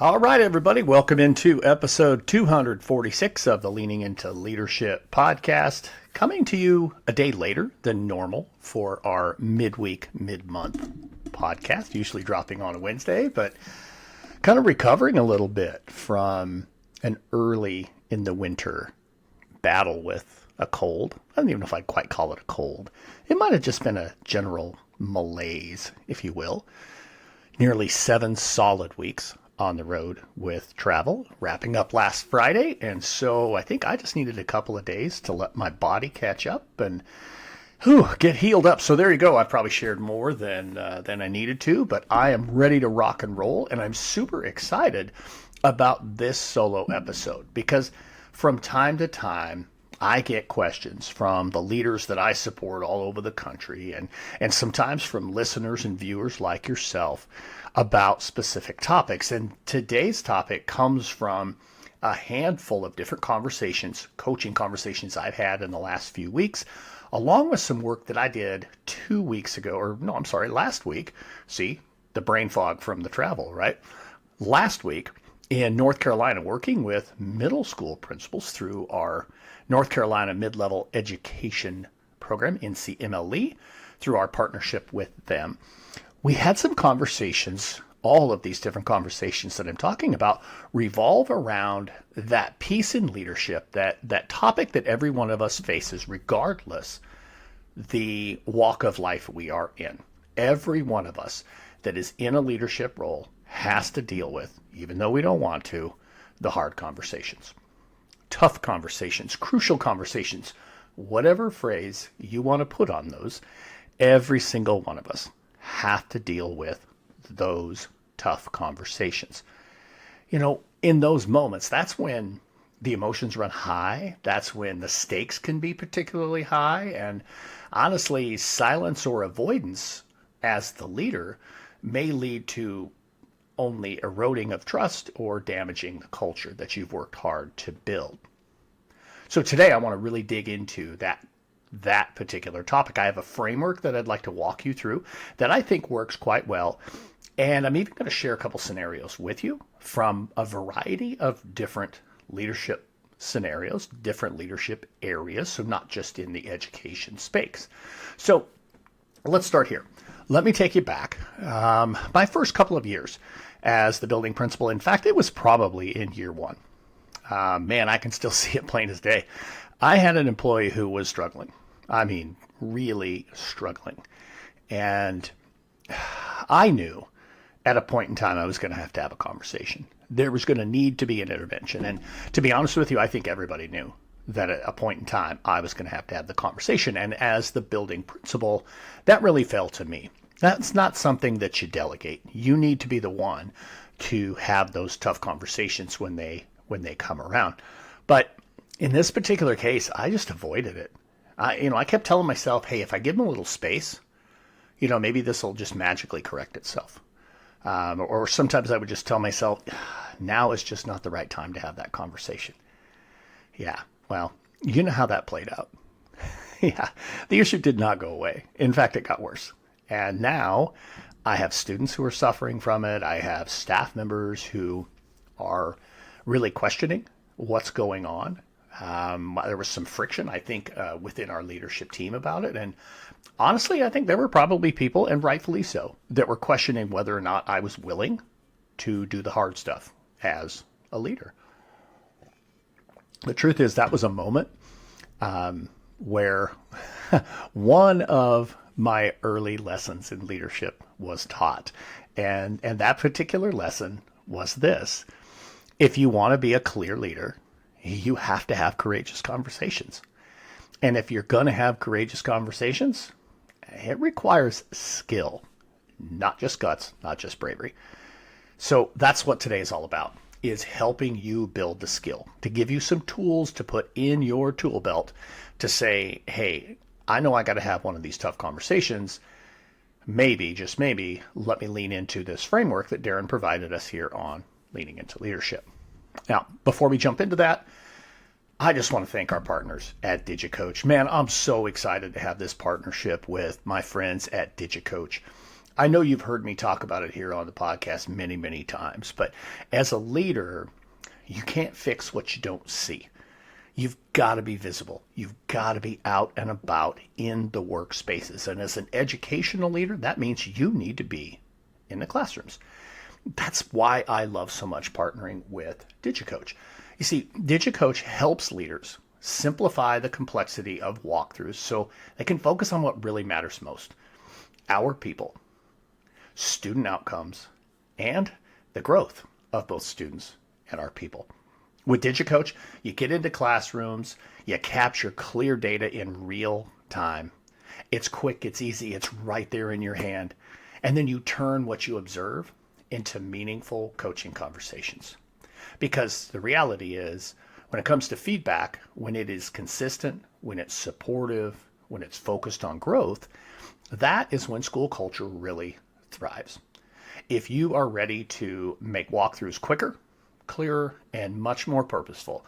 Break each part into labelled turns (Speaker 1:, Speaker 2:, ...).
Speaker 1: All right, everybody, welcome into episode 246 of the Leaning into Leadership podcast, coming to you a day later than normal for our midweek, mid-month podcast, usually dropping on a Wednesday, but kind of recovering a little bit from an early in the winter battle with a cold. I don't even know if I'd quite call it a cold. It might have just been a general malaise, if you will. Nearly 7 solid weeks on the road with travel, wrapping up last Friday. And so I think I just needed a couple of days to let my body catch up and get healed up. So there you go. I've probably shared more than I needed to, but I am ready to rock and roll. And I'm super excited about this solo episode because from time to time, I get questions from the leaders that I support all over the country and sometimes from listeners and viewers like yourself about specific topics. And today's topic comes from a handful of different conversations, coaching conversations I've had in the last few weeks, along with some work that I did 2 weeks ago, last week. See, the brain fog from the travel, right? Last week in North Carolina, working with middle school principals through our North Carolina Mid-Level Education Program, NCMLE, through our partnership with them. We had some conversations. All of these different conversations that I'm talking about revolve around that piece in leadership, that topic that every one of us faces, regardless the walk of life we are in. Every one of us that is in a leadership role has to deal with, even though we don't want to, the hard conversations. Tough conversations, crucial conversations, whatever phrase you want to put on those, every single one of us have to deal with those tough conversations. You know, in those moments, that's when the emotions run high. That's when the stakes can be particularly high. And honestly, silence or avoidance as the leader may lead to only eroding of trust or damaging the culture that you've worked hard to build. So today I want to really dig into that particular topic. I have a framework that I'd like to walk you through that I think works quite well. And I'm even going to share a couple scenarios with you from a variety of different leadership scenarios, different leadership areas, so not just in the education space. So let's start here. Let me take you back. My first couple of years as the building principal, in fact, it was probably in year one. Man, I can still see it plain as day. I had an employee who was struggling. I mean, really struggling. And I knew at a point in time I was going to have a conversation. There was going to need to be an intervention. And to be honest with you, I think everybody knew that at a point in time I was going to have the conversation. And as the building principal, that really fell to me. That's not something that you delegate. You need to be the one to have those tough conversations when they come around. But in this particular case, I just avoided it. I kept telling myself, hey, if I give them a little space, maybe this will just magically correct itself. Or sometimes I would just tell myself, now is just not the right time to have that conversation. Yeah, well, you know how that played out. Yeah, the issue did not go away. In fact, it got worse. And now I have students who are suffering from it. I have staff members who are really questioning what's going on. There was some friction, I think, within our leadership team about it. And honestly, I think there were probably people, and rightfully so, that were questioning whether or not I was willing to do the hard stuff as a leader. The truth is that was a moment where one of my early lessons in leadership was taught. And that particular lesson was this. If you want to be a clear leader, you have to have courageous conversations. And if you're going to have courageous conversations, it requires skill, not just guts, not just bravery. So that's what today is all about, is helping you build the skill, to give you some tools to put in your tool belt to say, hey, I know I got to have one of these tough conversations. Maybe, just maybe, let me lean into this framework that Darrin provided us here on Leaning into Leadership. Now, before we jump into that, I just want to thank our partners at DigiCoach. Man, I'm so excited to have this partnership with my friends at DigiCoach. I know you've heard me talk about it here on the podcast many, many times, but as a leader, you can't fix what you don't see. You've got to be visible. You've got to be out and about in the workspaces. And as an educational leader, that means you need to be in the classrooms. That's why I love so much partnering with DigiCoach. You see, DigiCoach helps leaders simplify the complexity of walkthroughs so they can focus on what really matters most: our people, student outcomes, and the growth of both students and our people. With DigiCoach, you get into classrooms, you capture clear data in real time. It's quick, it's easy, it's right there in your hand. And then you turn what you observe into meaningful coaching conversations. Because the reality is, when it comes to feedback, when it is consistent, when it's supportive, when it's focused on growth, that is when school culture really thrives. If you are ready to make walkthroughs quicker, clearer, and much more purposeful,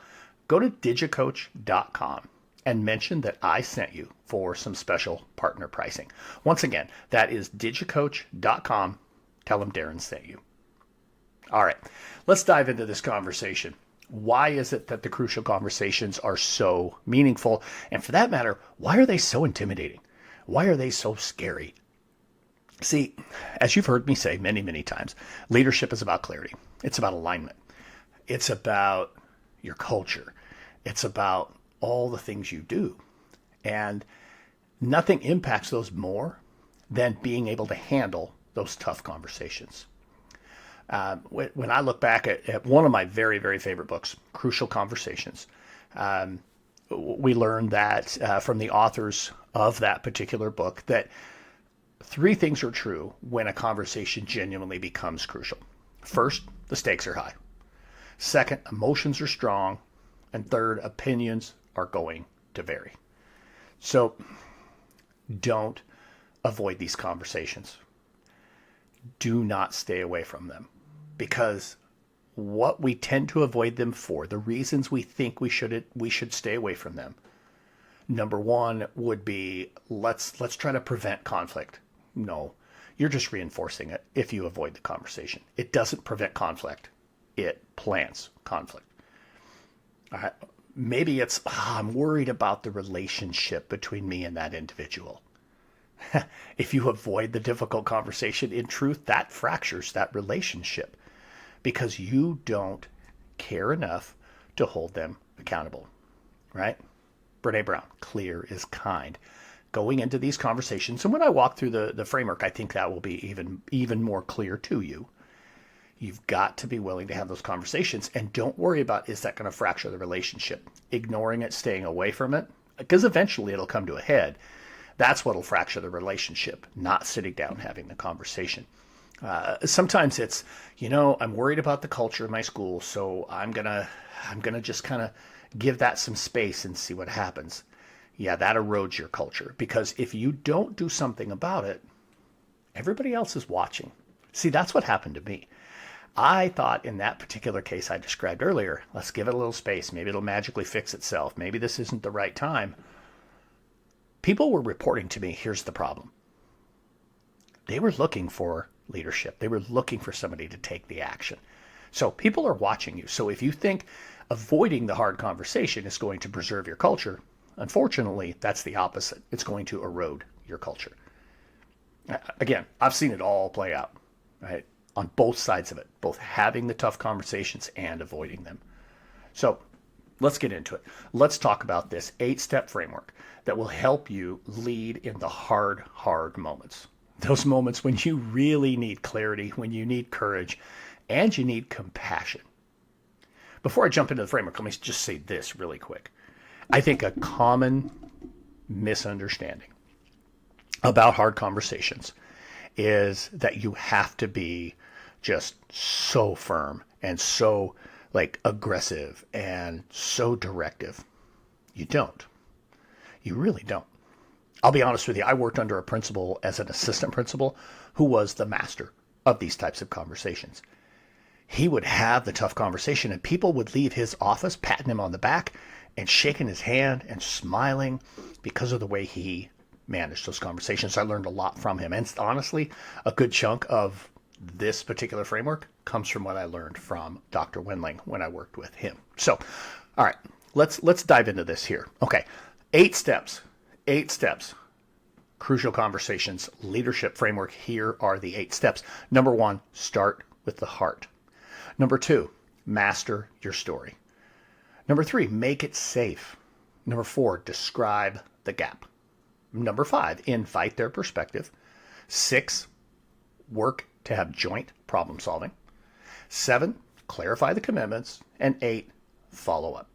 Speaker 1: go to digicoach.com and mention that I sent you for some special partner pricing. Once again, that is digicoach.com. Tell them Darrin sent you. All right, let's dive into this conversation. Why is it that the crucial conversations are so meaningful? And for that matter, why are they so intimidating? Why are they so scary? See, as you've heard me say many, many times, leadership is about clarity. It's about alignment. It's about your culture. It's about all the things you do. And nothing impacts those more than being able to handle those tough conversations. When I look back at one of my very, very favorite books, Crucial Conversations, we learned that from the authors of that particular book that 3 things are true when a conversation genuinely becomes crucial. First, the stakes are high. Second, emotions are strong. And third, opinions are going to vary. So don't avoid these conversations. Do not stay away from them, because what we tend to avoid them for, the reasons we think we should stay away from them. Number 1 would be let's try to prevent conflict. No, you're just reinforcing it if you avoid the conversation. It doesn't prevent conflict. It plants conflict. Maybe it's, I'm worried about the relationship between me and that individual. If you avoid the difficult conversation, in truth, that fractures that relationship because you don't care enough to hold them accountable, right? Brene Brown, clear is kind. Going into these conversations, and when I walk through the framework, I think that will be even more clear to you. You've got to be willing to have those conversations, and don't worry about, is that going to fracture the relationship? Ignoring it, staying away from it, because eventually it'll come to a head. That's what'll fracture the relationship, not sitting down and having the conversation. Sometimes it's, I'm worried about the culture in my school, so I'm gonna just kind of give that some space and see what happens. Yeah, that erodes your culture, because if you don't do something about it, everybody else is watching. See, that's what happened to me. I thought in that particular case I described earlier, let's give it a little space. Maybe it'll magically fix itself. Maybe this isn't the right time. People were reporting to me, here's the problem. They were looking for leadership. They were looking for somebody to take the action. So people are watching you. So if you think avoiding the hard conversation is going to preserve your culture, unfortunately, that's the opposite. It's going to erode your culture. Again, I've seen it all play out, right? On both sides of it, both having the tough conversations and avoiding them. So let's get into it. Let's talk about this 8-step framework that will help you lead in the hard moments. Those moments when you really need clarity, when you need courage, and you need compassion. Before I jump into the framework, let me just say this really quick. I think a common misunderstanding about hard conversations is that you have to be just so firm and so aggressive and so directive. You don't. You really don't. I'll be honest with you. I worked under a principal as an assistant principal who was the master of these types of conversations. He would have the tough conversation and people would leave his office patting him on the back and shaking his hand and smiling because of the way he manage those conversations. I learned a lot from him. And honestly, a good chunk of this particular framework comes from what I learned from Dr. Wendling when I worked with him. So, all right, let's dive into this here. Okay, 8 steps. Crucial conversations, leadership framework. Here are the 8 steps. Number 1, start with the heart. Number 2, master your story. Number 3, make it safe. Number 4, describe the gap. Number 5, invite their perspective. 6, work to have joint problem solving. 7, clarify the commitments. And 8, follow up.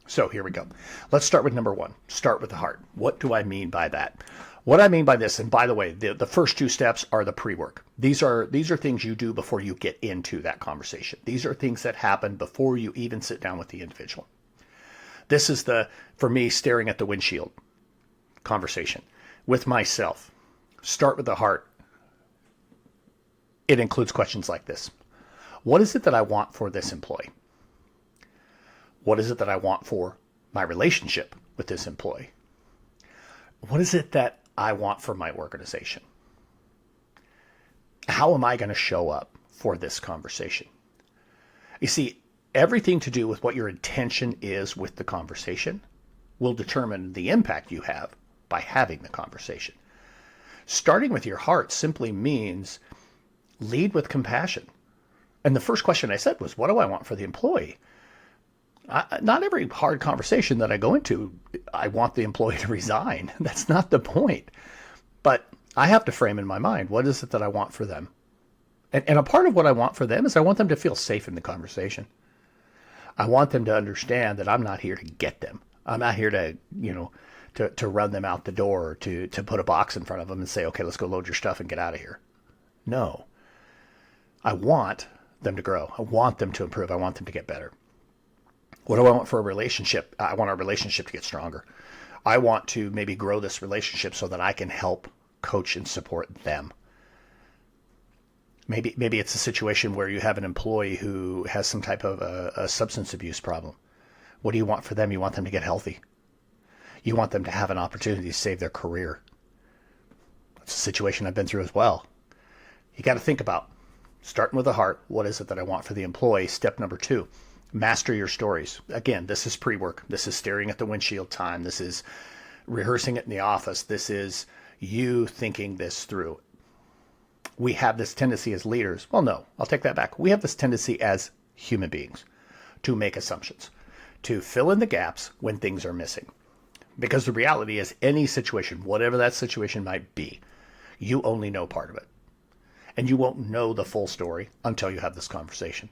Speaker 1: So here we go. Let's start with number 1. Start with the heart. What do I mean by that? What I mean by this, and by the way, the first 2 steps are the pre-work. These are things you do before you get into that conversation. These are things that happen before you even sit down with the individual. This is for me, staring at the windshield conversation with myself. Start with the heart. It includes questions like this. What is it that I want for this employee? What is it that I want for my relationship with this employee? What is it that I want for my organization? How am I going to show up for this conversation? You see, everything to do with what your intention is with the conversation will determine the impact you have by having the conversation. Starting with your heart simply means lead with compassion. And the first question I said was, what do I want for the employee? Not every hard conversation that I go into, I want the employee to resign. That's not the point. But I have to frame in my mind, what is it that I want for them? And a part of what I want for them is I want them to feel safe in the conversation. I want them to understand that I'm not here to get them. I'm not here to, to run them out the door, or to put a box in front of them and say, okay, let's go load your stuff and get out of here. No. I want them to grow. I want them to improve. I want them to get better. What do I want for a relationship? I want our relationship to get stronger. I want to maybe grow this relationship so that I can help coach and support them. Maybe it's a situation where you have an employee who has some type of a substance abuse problem. What do you want for them? You want them to get healthy. You want them to have an opportunity to save their career. That's a situation I've been through as well. You got to think about, starting with the heart, what is it that I want for the employee? Step number 2. Master your stories. Again, this is pre-work. This is staring at the windshield time. This is rehearsing it in the office. This is you thinking this through. We have this tendency as leaders. Well, no, I'll take that back. We have this tendency as human beings to make assumptions, to fill in the gaps when things are missing. Because the reality is any situation, whatever that situation might be, you only know part of it. And you won't know the full story until you have this conversation.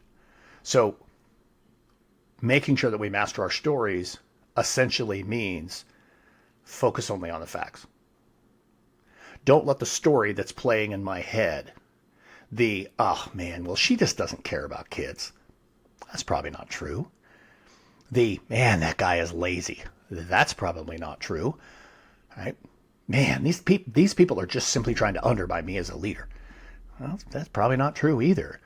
Speaker 1: So making sure that we master our stories essentially means focus only on the facts. Don't let the story that's playing in my head, oh man, well, she just doesn't care about kids. That's probably not true. Man, that guy is lazy. That's probably not true. Right? Man, these people are just simply trying to undermine me as a leader. Well, that's probably not true either.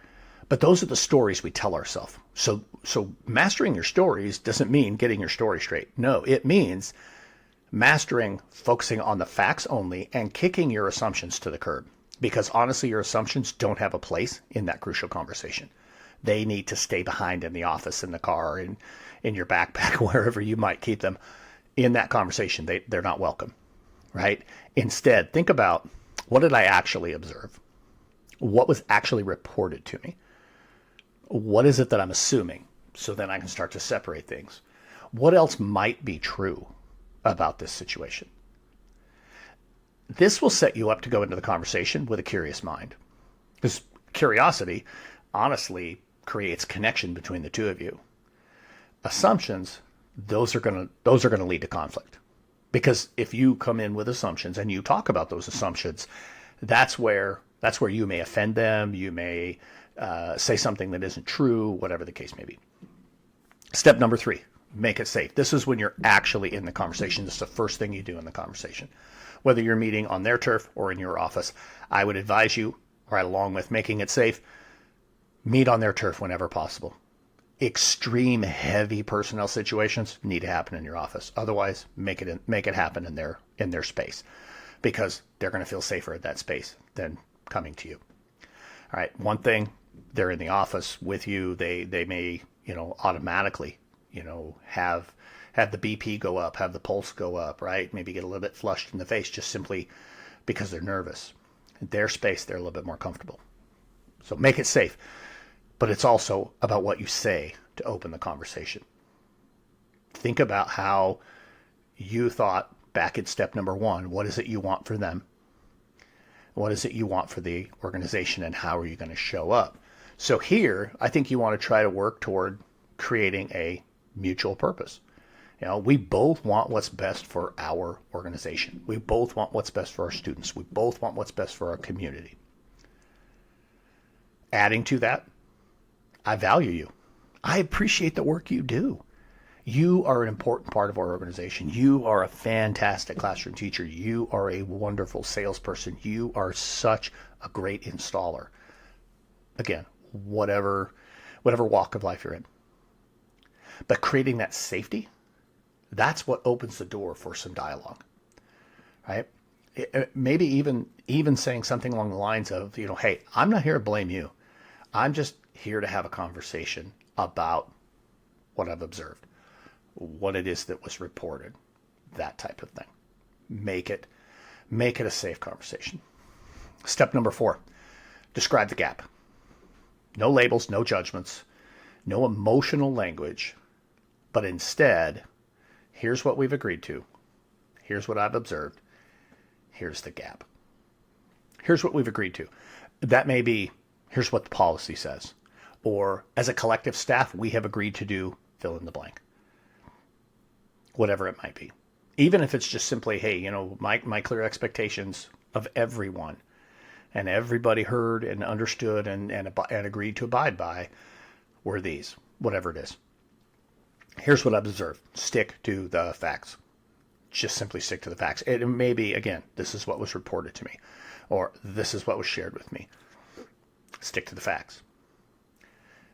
Speaker 1: But those are the stories we tell ourselves. So mastering your stories doesn't mean getting your story straight. No, it means mastering, focusing on the facts only, and kicking your assumptions to the curb. Because honestly, your assumptions don't have a place in that crucial conversation. They need to stay behind in the office, in the car, in your backpack, wherever you might keep them. In that conversation, they're not welcome, right? Instead, think about, what did I actually observe? What was actually reported to me? What is it that I'm assuming? So then I can start to separate things. What else might be true about this situation? This will set you up to go into the conversation with a curious mind. Because curiosity, honestly, creates connection between the two of you. Assumptions, those are going to lead to conflict. Because if you come in with assumptions and you talk about those assumptions, that's where you may offend them. You may say something that isn't true, whatever the case may be. Step number 3, make it safe. This is when you're actually in the conversation. This is the first thing you do in the conversation. Whether you're meeting on their turf or in your office, I would advise you, right along with making it safe, meet on their turf whenever possible. Extreme heavy personnel situations need to happen in your office. Otherwise, make it happen in their space. because they're going to feel safer at that space than coming to you. All right. One thing, they're in the office with you. They may, automatically, have the BP go up, have the pulse go up, right? Maybe get a little bit flushed in the face just simply because they're nervous. In their space, they're a little bit more comfortable. So make it safe. But it's also about what you say to open the conversation. Think about how you thought back at step number 1. What is it you want for them? What is it you want for the organization, and how are you going to show up? So here, I think you want to try to work toward creating a mutual purpose. We both want what's best for our organization. We both want what's best for our students. We both want what's best for our community. Adding to that, I value you. I appreciate the work you do. You are an important part of our organization. You are a fantastic classroom teacher. You are a wonderful salesperson. You are such a great installer. Again, whatever walk of life you're in. But creating that safety, that's what opens the door for some dialogue, right? Maybe even saying something along the lines of, hey, I'm not here to blame you. I'm just here to have a conversation about what I've observed, what it is that was reported, that type of thing. Make it a safe conversation. Step number 4, describe the gap. No labels, no judgments, no emotional language, but instead, here's what we've agreed to. Here's what I've observed. Here's the gap. Here's what we've agreed to. That may be, here's what the policy says. Or as a collective staff, we have agreed to do fill in the blank. Whatever it might be. Even if it's just simply, hey, my clear expectations of everyone, and everybody heard and understood and agreed to abide by were these, whatever it is. Here's what I've observed. Stick to the facts. Just simply stick to the facts. It may be, again, this is what was reported to me, or this is what was shared with me. Stick to the facts.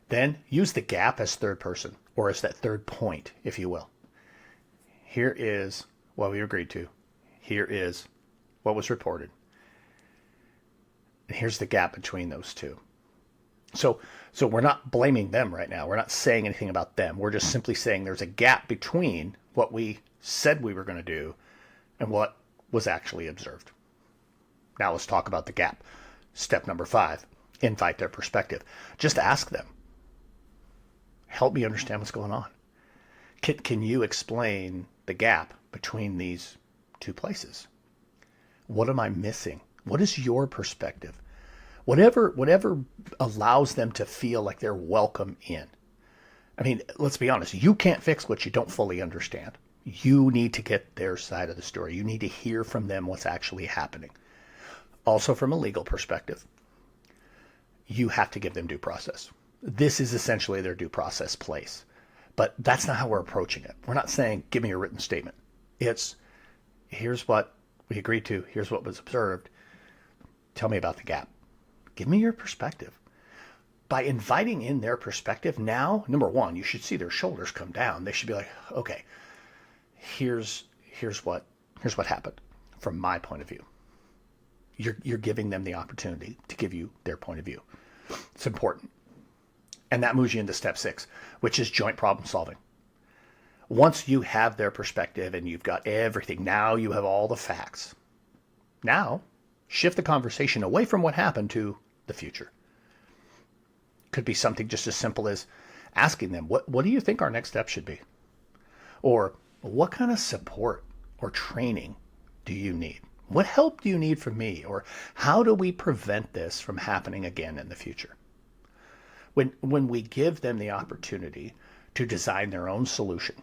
Speaker 1: Then use the gap as third person, or as that third point, if you will. Here is what we agreed to. Here is what was reported. And here's the gap between those two. So we're not blaming them right now. We're not saying anything about them. We're just simply saying there's a gap between what we said we were going to do and what was actually observed. Now let's talk about the gap. Step number 5, invite their perspective. Just ask them. Help me understand what's going on. Can you explain the gap between these two places? What am I missing? What is your perspective? Whatever allows them to feel like they're welcome in. I mean, let's be honest. You can't fix what you don't fully understand. You need to get their side of the story. You need to hear from them what's actually happening. Also, from a legal perspective, you have to give them due process. This is essentially their due process place. But that's not how we're approaching it. We're not saying, give me a written statement. It's, here's what we agreed to. Here's what was observed. Tell me about the gap. Give me your perspective. By inviting in their perspective, now, number 1, you should see their shoulders come down. They should be like, okay, here's what happened from my point of view. You're giving them the opportunity to give you their point of view. It's important. And that moves you into step 6, which is joint problem solving. Once you have their perspective and you've got everything, now you have all the facts. Now, shift the conversation away from what happened to the future. Could be something just as simple as asking them, what do you think our next step should be? Or what kind of support or training do you need? What help do you need from me? Or how do we prevent this from happening again in the future? When we give them the opportunity to design their own solution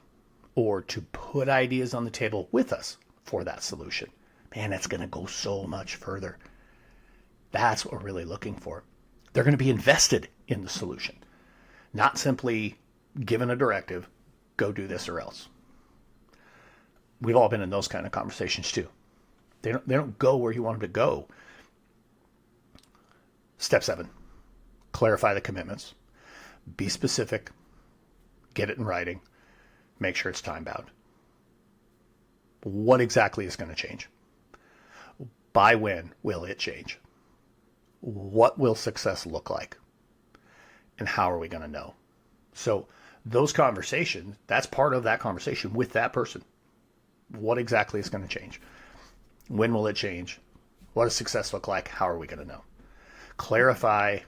Speaker 1: or to put ideas on the table with us for that solution, man, that's going to go so much further. That's what we're really looking for. They're going to be invested in the solution, not simply given a directive, go do this or else. We've all been in those kind of conversations too. They don't go where you want them to go. Step 7, clarify the commitments. Be specific. Get it in writing. Make sure it's time bound. What exactly is going to change? By when will it change? What will success look like? And how are we going to know? So those conversations, that's part of that conversation with that person. What exactly is going to change? When will it change? What does success look like? How are we going to know? Clarify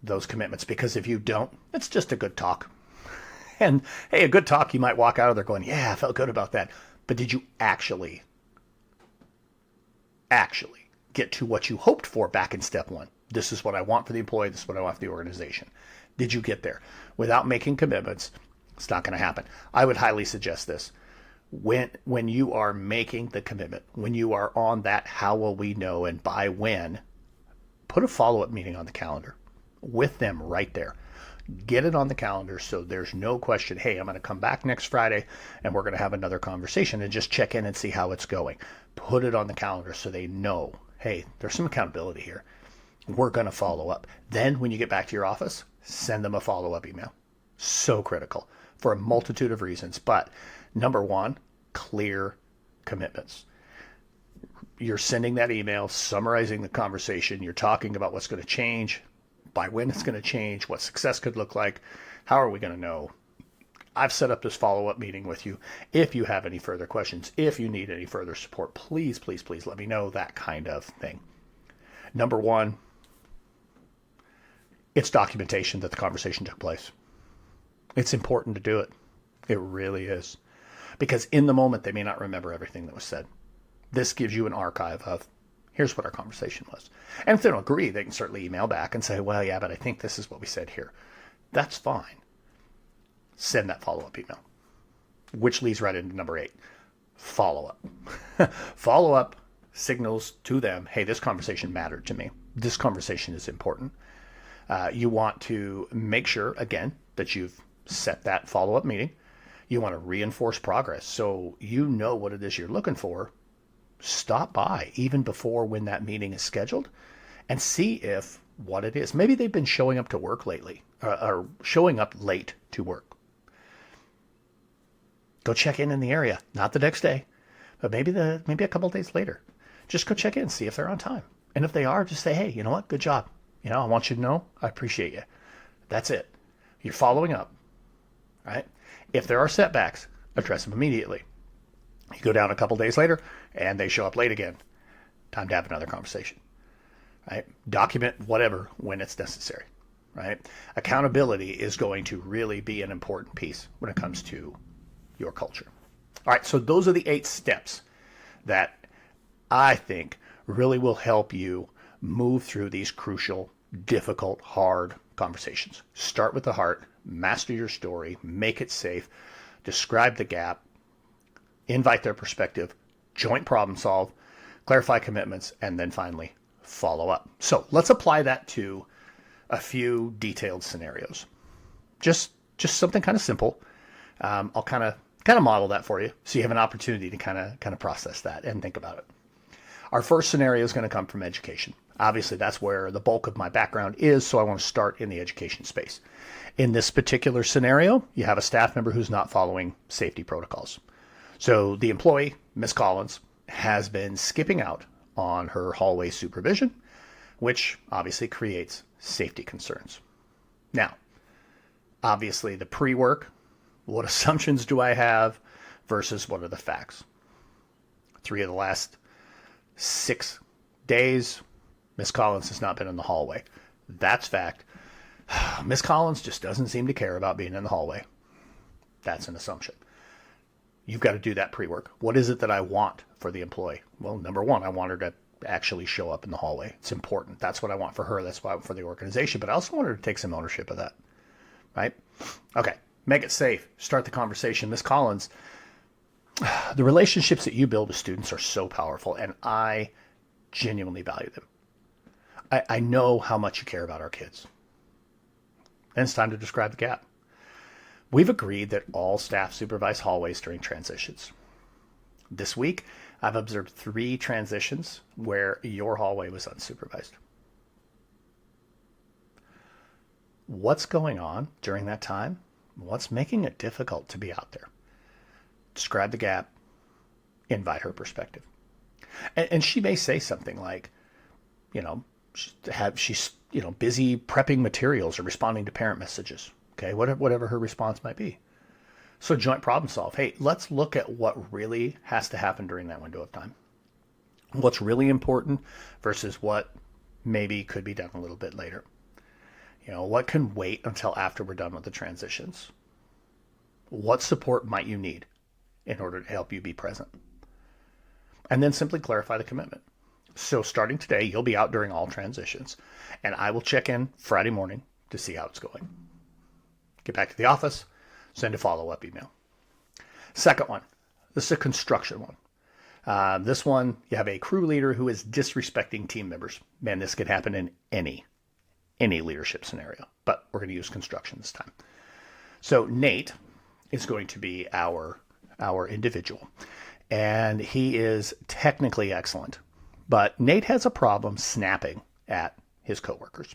Speaker 1: those commitments, because if you don't, it's just a good talk. And hey, a good talk, you might walk out of there going, yeah, I felt good about that. But did you actually get to what you hoped for back in step one? This is what I want for the employee. This is what I want for the organization. Did you get there? Without making commitments, it's not going to happen. I would highly suggest this. When you are making the commitment, when you are on that how will we know and by when, put a follow-up meeting on the calendar with them right there. Get it on the calendar so there's no question, hey, I'm going to come back next Friday and we're going to have another conversation, and just check in and see how it's going. Put it on the calendar so they know, hey, there's some accountability here. We're going to follow up. Then when you get back to your office, send them a follow-up email. So critical for a multitude of reasons. But number one, clear commitments. You're sending that email, summarizing the conversation. You're talking about what's going to change, by when it's going to change, what success could look like. How are we going to know? I've set up this follow-up meeting with you. If you have any further questions, if you need any further support, please, please, please let me know, that kind of thing. Number one, it's documentation that the conversation took place. It's important to do it. It really is. Because in the moment, they may not remember everything that was said. This gives you an archive of, here's what our conversation was. And if they don't agree, they can certainly email back and say, well, yeah, but I think this is what we said here. That's fine. Send that follow-up email, which leads right into number 8, follow-up. Follow-up signals to them, hey, this conversation mattered to me. This conversation is important. You want to make sure, again, that you've set that follow-up meeting. You want to reinforce progress so you know what it is you're looking for. Stop by even before when that meeting is scheduled and see if what it is. Maybe they've been showing up to work lately, or showing up late to work. Go check in the area, not the next day, but maybe a couple of days later. Just go check in, see if they're on time. And if they are, just say, hey, you know what? Good job. I want you to know I appreciate you. That's it. You're following up, right? If there are setbacks, address them immediately. You go down a couple days later and they show up late again. Time to have another conversation, right? Document whatever when it's necessary, right? Accountability is going to really be an important piece when it comes to your culture. All right, so those are the 8 steps that I think really will help you move through these crucial, difficult, hard conversations. Start with the heart, master your story, make it safe, describe the gap, invite their perspective, joint problem solve, clarify commitments, and then finally follow up. So let's apply that to a few detailed scenarios. Just something kind of simple. I'll kind of model that for you so you have an opportunity to kind of process that and think about it. Our first scenario is going to come from education. Obviously, that's where the bulk of my background is, so I want to start in the education space. In this particular scenario, you have a staff member who's not following safety protocols. So the employee, Miss Collins, has been skipping out on her hallway supervision, which obviously creates safety concerns. Now, obviously the pre-work, what assumptions do I have versus what are the facts? 3 of the last 6 days, Miss Collins has not been in the hallway. That's fact. Miss Collins just doesn't seem to care about being in the hallway. That's an assumption. You've got to do that pre-work. What is it that I want for the employee? Well, number one, I want her to actually show up in the hallway. It's important. That's what I want for her. That's what I want for the organization. But I also want her to take some ownership of that, right? Okay, make it safe. Start the conversation. Miss Collins, the relationships that you build with students are so powerful, and I genuinely value them. I know how much you care about our kids. Then it's time to describe the gap. We've agreed that all staff supervise hallways during transitions. This week, I've observed 3 transitions where your hallway was unsupervised. What's going on during that time? What's making it difficult to be out there? Describe the gap. Invite her perspective. And she may say something like, she's busy prepping materials or responding to parent messages. Okay, whatever her response might be. So joint problem solve. Hey, let's look at what really has to happen during that window of time. What's really important versus what maybe could be done a little bit later. What can wait until after we're done with the transitions? What support might you need in order to help you be present? And then simply clarify the commitment. So starting today, you'll be out during all transitions, and I will check in Friday morning to see how it's going. Get back to the office, send a follow-up email. Second one, this is a construction one. This one, you have a crew leader who is disrespecting team members. Man, this could happen in any leadership scenario, but we're going to use construction this time. So Nate is going to be our individual, and he is technically excellent, but Nate has a problem snapping at his coworkers.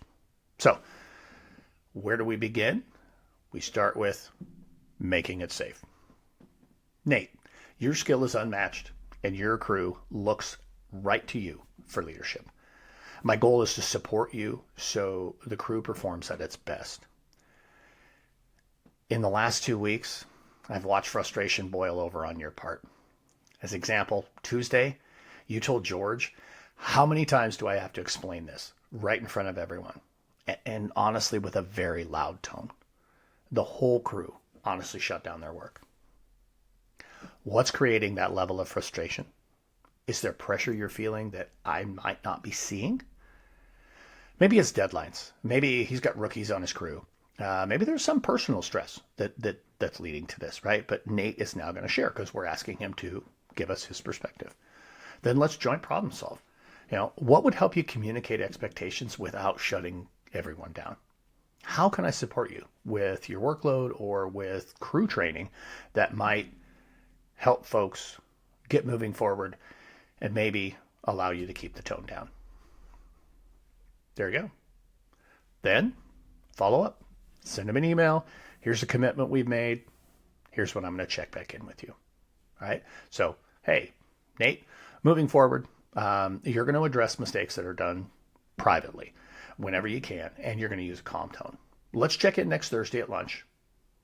Speaker 1: So where do we begin? We start with making it safe. Nate, your skill is unmatched, and your crew looks right to you for leadership. My goal is to support you so the crew performs at its best. In the last 2 weeks, I've watched frustration boil over on your part. As example, Tuesday, you told George, how many times do I have to explain this right in front of everyone? And honestly, with a very loud tone. The whole crew honestly shut down their work. What's creating that level of frustration? Is there pressure you're feeling that I might not be seeing? Maybe it's deadlines. Maybe he's got rookies on his crew. Maybe there's some personal stress that's leading to this, right? But Nate is now going to share because we're asking him to give us his perspective. Then let's joint problem solve. What would help you communicate expectations without shutting everyone down? How can I support you with your workload or with crew training that might help folks get moving forward and maybe allow you to keep the tone down? There you go. Then follow up. Send them an email. Here's a commitment we've made. Here's when I'm going to check back in with you. All right. So, hey, Nate, moving forward, you're going to address mistakes that are done privately whenever you can, and you're going to use a calm tone. Let's check in next Thursday at lunch.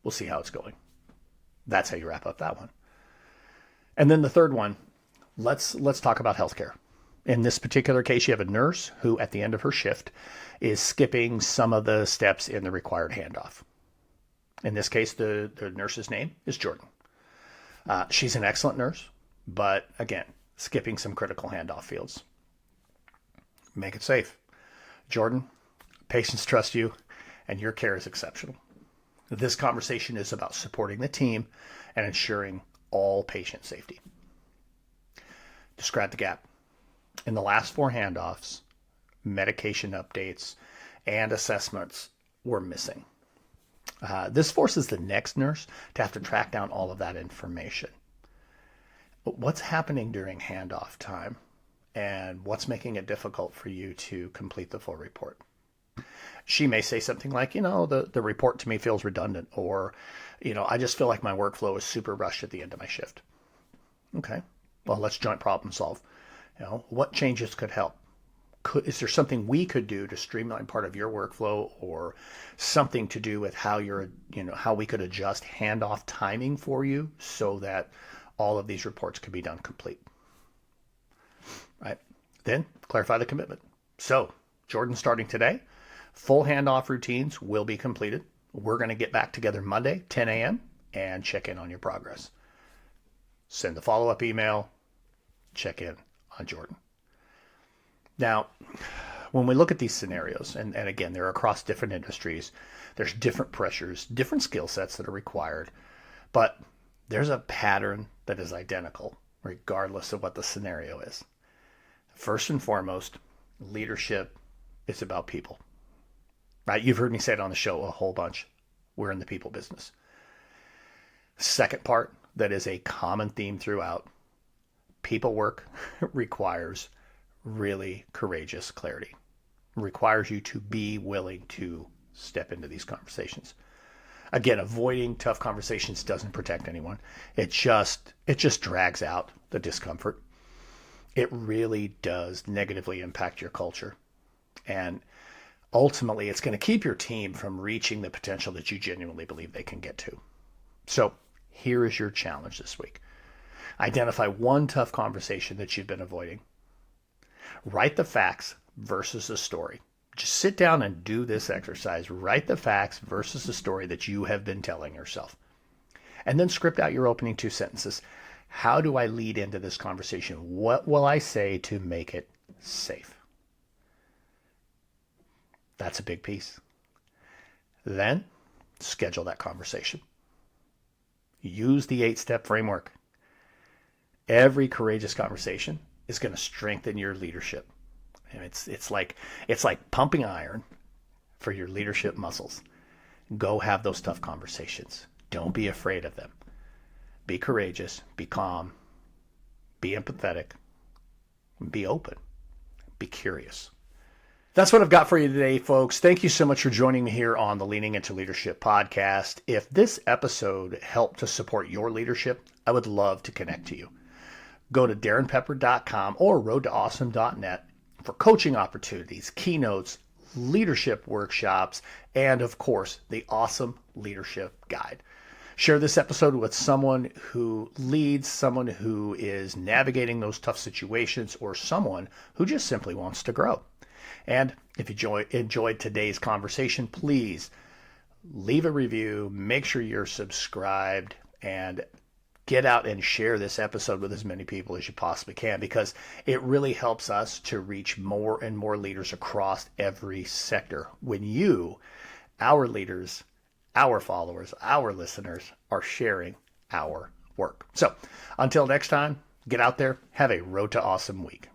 Speaker 1: We'll see how it's going. That's how you wrap up that one. And then the third one, let's talk about healthcare. In this particular case, you have a nurse who, at the end of her shift, is skipping some of the steps in the required handoff. In this case, the nurse's name is Jordan. She's an excellent nurse, but again, skipping some critical handoff fields. Make it safe. Jordan, patients trust you, and your care is exceptional. This conversation is about supporting the team and ensuring all patient safety. Describe the gap. In the last 4 handoffs, medication updates and assessments were missing. This forces the next nurse to have to track down all of that information. But what's happening during handoff time, and what's making it difficult for you to complete the full report? She may say something like, the report to me feels redundant, or, I just feel like my workflow is super rushed at the end of my shift. Okay, well, let's joint problem solve. What changes could help? Is there something we could do to streamline part of your workflow, or something to do with how how we could adjust handoff timing for you so that all of these reports could be done complete? Right. Then clarify the commitment. So Jordan, starting today, full handoff routines will be completed. We're going to get back together Monday, 10 a.m. and check in on your progress. Send the follow-up email, check in on Jordan. Now, when we look at these scenarios, and again, they're across different industries, there's different pressures, different skill sets that are required, but there's a pattern that is identical regardless of what the scenario is. First and foremost, leadership is about people. Right? You've heard me say it on the show a whole bunch. We're in the people business. Second part that is a common theme throughout, people work requires really courageous clarity. Requires you to be willing to step into these conversations. Again, avoiding tough conversations doesn't protect anyone. It just drags out the discomfort. it really does negatively impact your culture. And ultimately, it's going to keep your team from reaching the potential that you genuinely believe they can get to. So here is your challenge this week. Identify one tough conversation that you've been avoiding. Write the facts versus the story. Just sit down and do this exercise. Write the facts versus the story that you have been telling yourself. And then script out your opening 2 sentences. How do I lead into this conversation? What will I say to make it safe? That's a big piece. Then schedule that conversation. Use the 8-step framework. Every courageous conversation is going to strengthen your leadership. And it's like pumping iron for your leadership muscles. Go have those tough conversations. Don't be afraid of them. Be courageous, be calm, be empathetic, be open, be curious. That's what I've got for you today, folks. Thank you so much for joining me here on the Leaning Into Leadership podcast. If this episode helped to support your leadership, I would love to connect to you. Go to darrinpeppard.com or roadtoawesome.net for coaching opportunities, keynotes, leadership workshops, and of course, the Awesome Leadership Guide. Share this episode with someone who leads, someone who is navigating those tough situations, or someone who just simply wants to grow. And if you enjoyed today's conversation, please leave a review, make sure you're subscribed, and get out and share this episode with as many people as you possibly can, because it really helps us to reach more and more leaders across every sector. When you, our leaders, our followers, our listeners are sharing our work. So until next time, get out there, have a Road to Awesome week.